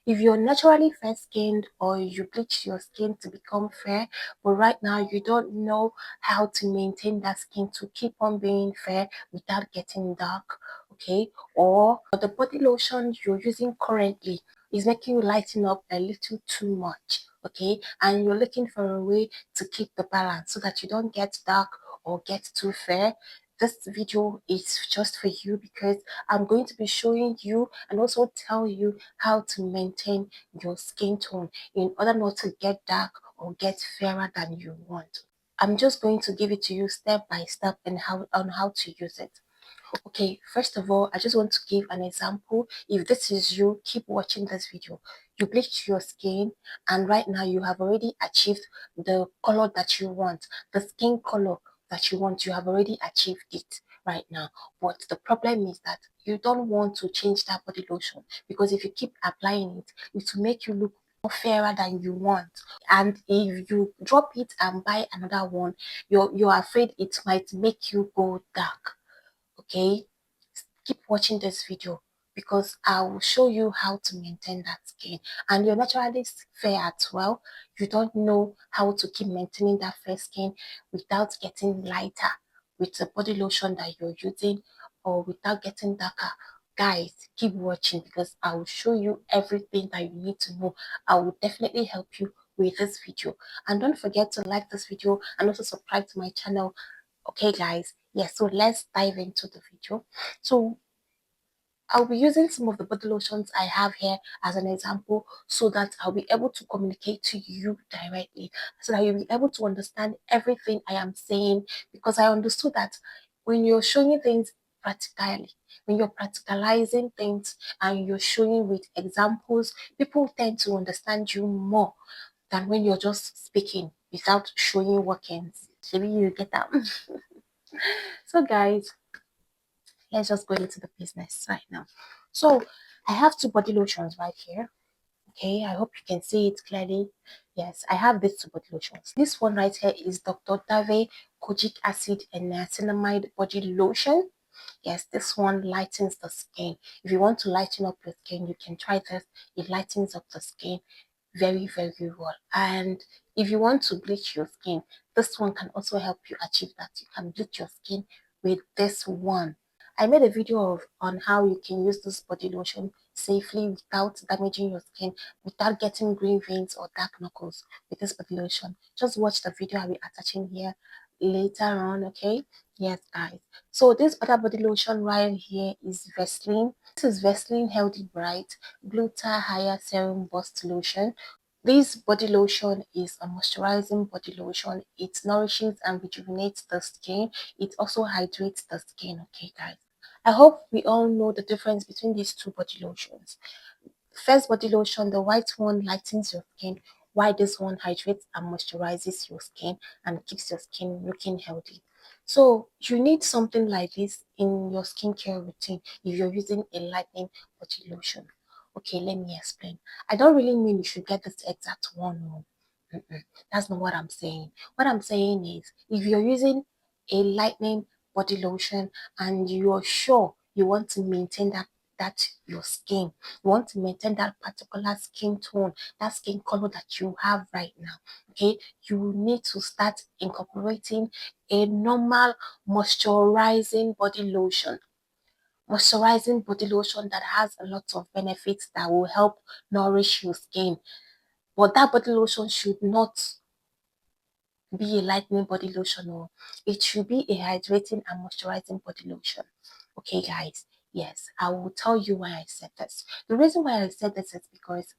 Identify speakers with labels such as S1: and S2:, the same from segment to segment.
S1: If you're naturally fair skinned or you bleach your skin to become fair, but right now you don't know how to maintain that skin to keep on being fair without getting dark, okay? Or the body lotion you're using currently is making you lighten up a little too much, okay? And you're looking for a way to keep the balance so that you don't get dark or get too fair. This video is just for you because I'm going to be showing you and also tell you how to maintain your skin tone in order not to get dark or get fairer than you want. I'm just going to give it to you step by step and how to use it. Okay, first of all, I just want to give an example. If this is you, keep watching this video. You bleach your skin and right now you have already achieved the color that you want, the skin color that you want. You have already achieved it right now. But the problem is that you don't want to change that body lotion because if you keep applying it, it will make you look more fairer than you want. And if you drop it and buy another one, you're afraid it might make you go dark. Okay, keep watching this video because I will show you how to maintain that skin. And you're naturally fair as well. You don't know how to keep maintaining that fair skin without getting lighter with the body lotion that you're using or without getting darker. Guys, keep watching because I will show you everything that you need to know. I will definitely help you with this video. And don't forget to like this video and also subscribe to my channel. Okay, guys. Yes, so let's dive into the video. So I'll be using some of the body lotions I have here as an example so that I'll be able to communicate to you directly so that you'll be able to understand everything I am saying because I understood that when you're showing things practically, when you're practicalizing things and you're showing with examples, people tend to understand you more than when you're just speaking without showing workings. Maybe you get that. So guys, let's just go into the business right now. So I have two body lotions right here. Okay, I hope you can see it clearly. Yes, I have these two body lotions. This one right here is Dr. Dave Kojic Acid and Niacinamide Body Lotion. Yes, this one lightens the skin. If you want to lighten up your skin, you can try this. It lightens up the skin very, very well. And if you want to bleach your skin, this one can also help you achieve that. You can bleach your skin with this one. I made a video on how you can use this body lotion safely without damaging your skin, without getting green veins or dark knuckles with this body lotion. Just watch the video I'll be attaching here later on, okay? Yes, guys. So this other body lotion right here is Vaseline. This is Vaseline Healthy Bright Gluta Higher Serum Bust Lotion. This body lotion is a moisturizing body lotion. It nourishes and rejuvenates the skin. It also hydrates the skin, okay, guys? I hope we all know the difference between these two body lotions. First body lotion, the white one lightens your skin, while this one hydrates and moisturizes your skin and keeps your skin looking healthy. So you need something like this in your skincare routine if you're using a lightening body lotion. Okay, let me explain. I don't really mean you should get this exact one. No. That's not what I'm saying. What I'm saying is if you're using a lightening body lotion and you're sure you want to maintain that your skin, you want to maintain that particular skin tone, that skin color that you have right now, okay, you need to start incorporating a normal moisturizing body lotion. Moisturizing body lotion that has a lot of benefits that will help nourish your skin. But that body lotion should not be a lightening body lotion, or it should be a hydrating and moisturizing body lotion. Okay, guys. Yes, I will tell you why I said this. The reason why I said this is because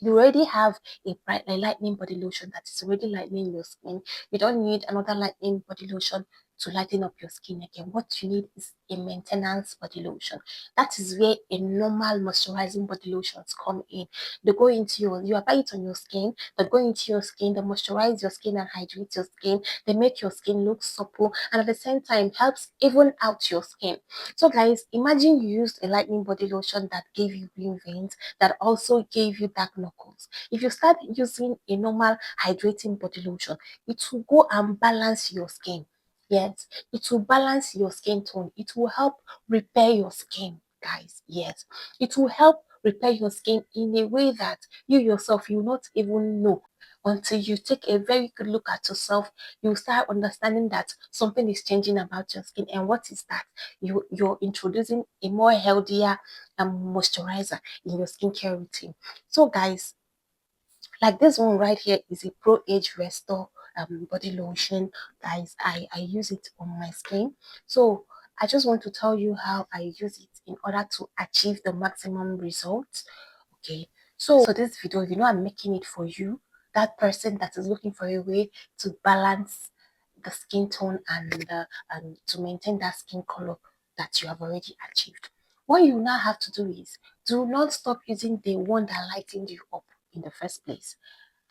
S1: you already have a lightening body lotion that is already lightening your skin. You don't need another lightening body lotion to lighten up your skin again. What you need is a maintenance body lotion. That is where a normal moisturizing body lotions come in. They go into you apply it on your skin, they go into your skin, they moisturize your skin and hydrate your skin. They make your skin look supple and at the same time helps even out your skin. So guys, imagine you used a lightening body lotion that gave you green veins, that also gave you dark knuckles. If you start using a normal hydrating body lotion, it will go and balance your skin. Yes, it will balance your skin tone. It will help repair your skin, guys. Yes, it will help repair your skin in a way that you yourself you not even know. Until you take a very good look at yourself, you start understanding that something is changing about your skin. And what is that? You're introducing a more healthier moisturizer in your skincare routine. So guys, like this one right here is a Pro Age Restore body lotion. Guys, I use it on my skin. So I just want to tell you how I use it in order to achieve the maximum results. Okay, so this video, I'm making it for you, that person that is looking for a way to balance the skin tone and to maintain that skin color that you have already achieved. What you now have to do is do not stop using the one that lightened you up in the first place.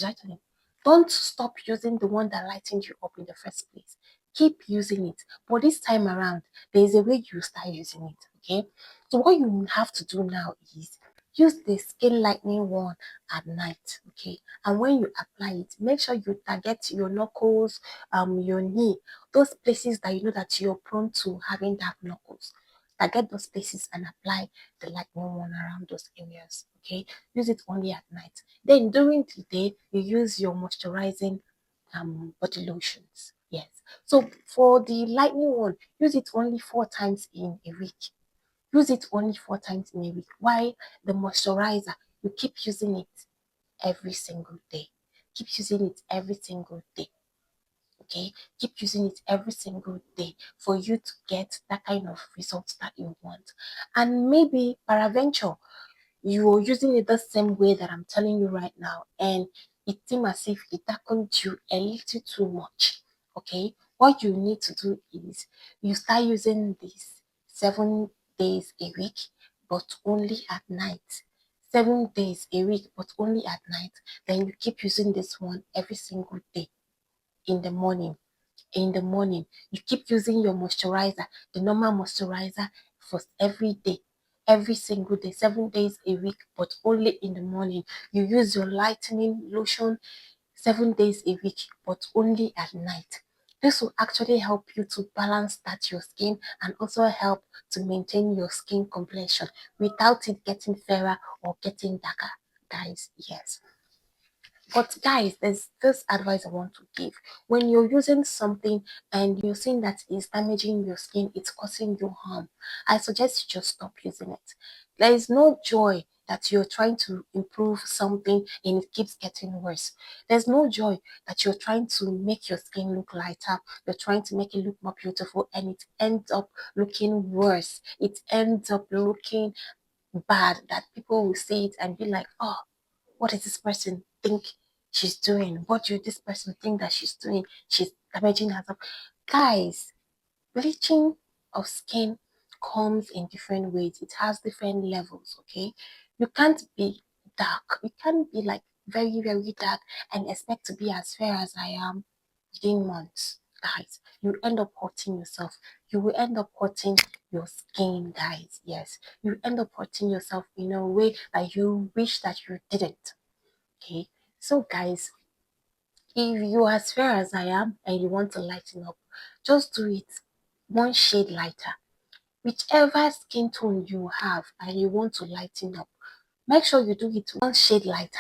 S1: Lightening. Don't stop using the one that lightened you up in the first place. Keep using it. But this time around, there is a way you start using it. Okay. So what you have to do now is use the skin lightening one at night. Okay. And when you apply it, make sure you target your knuckles, your knee, those places that you know that you're prone to having dark knuckles. Target those places and apply the lightning one around those areas. Okay. Use it only at night. Then during the day, you use your moisturizing body lotions. Yes. So for the lightning one, use it only 4 times in a week. Use it only 4 times in a week. While the moisturizer, you keep using it every single day. Keep using it every single day. Okay, keep using it every single day for you to get that kind of results that you want. And maybe peradventure you're using it the same way that I'm telling you right now, and it seems as if it darkened you a little too much. Okay, what you need to do is you start using this 7 days a week, but only at night. 7 days a week, but only at night. Then you keep using this one every single day in the morning. In the morning, you keep using your moisturizer, the normal moisturizer, for every day, every single day, 7 days a week, but only in the morning. You use your lightening lotion 7 days a week, but only at night. This will actually help you to balance that your skin and also help to maintain your skin complexion without it getting fairer or getting darker. Guys, yes. But guys, there's this advice I want to give. When you're using something and you're seeing that it's damaging your skin, it's causing you harm, I suggest you just stop using it. There is no joy that you're trying to improve something and it keeps getting worse. There's no joy that you're trying to make your skin look lighter, you're trying to make it look more beautiful, and it ends up looking worse. It ends up looking bad, that people will see it and be like, oh, what does this person think she's doing? What do this person think that she's doing? She's damaging herself. Guys, bleaching of skin comes in different ways. It has different levels, okay? You can't be dark. You can't be like very, very dark and expect to be as fair as I am within months. Guys, you end up hurting yourself. You will end up hurting your skin, guys. Yes, you end up hurting yourself in a way that you wish that you didn't. Okay, so guys, if you're as fair as I am and you want to lighten up, just do it one shade lighter. Whichever skin tone you have and you want to lighten up, make sure you do it one shade lighter.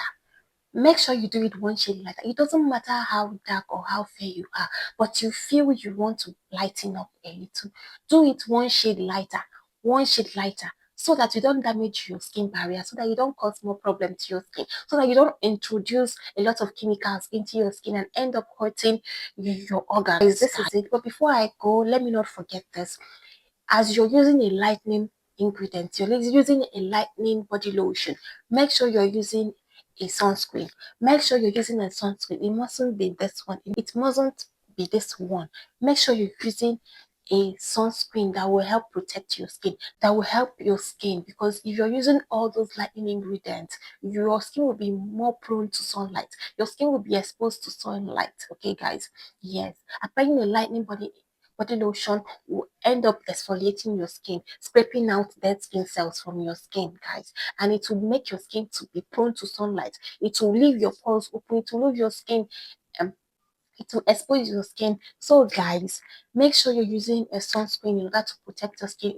S1: Make sure you do it one shade lighter. It doesn't matter how dark or how fair you are, but you feel you want to lighten up a little. Do it one shade lighter, so that you don't damage your skin barrier, so that you don't cause more problems to your skin, so that you don't introduce a lot of chemicals into your skin and end up hurting your organs. This is it. But before I go, let me not forget this. As you're using a lightening ingredient, you're using a lightening body lotion, make sure you're using a sunscreen. Make sure you're using a sunscreen. It mustn't be this one. It mustn't be this one. Make sure you're using a sunscreen that will help protect your skin, that will help your skin, because if you're using all those lightening ingredients, your skin will be more prone to sunlight. Your skin will be exposed to sunlight. Okay, guys. Yes, applying a lightening body lotion will end up exfoliating your skin, scraping out dead skin cells from your skin, guys. And it will make your skin to be prone to sunlight. It will leave your pores open. It will leave your skin um, it will expose your skin. So guys, make sure you're using a sunscreen in order to protect your skin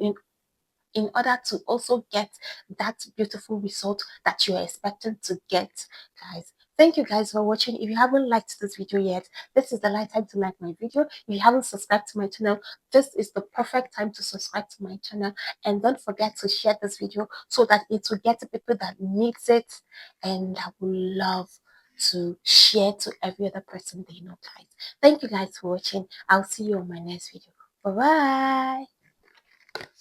S1: in order to also get that beautiful result that you're expecting to get, guys. Thank you guys for watching. If you haven't liked this video yet, this is the right time to like my video. If you haven't subscribed to my channel, this is the perfect time to subscribe to my channel. And don't forget to share this video so that it will get to people that needs it and that will love to share to every other person they know, guys. Thank you guys for watching. I'll see you on my next video. Bye bye.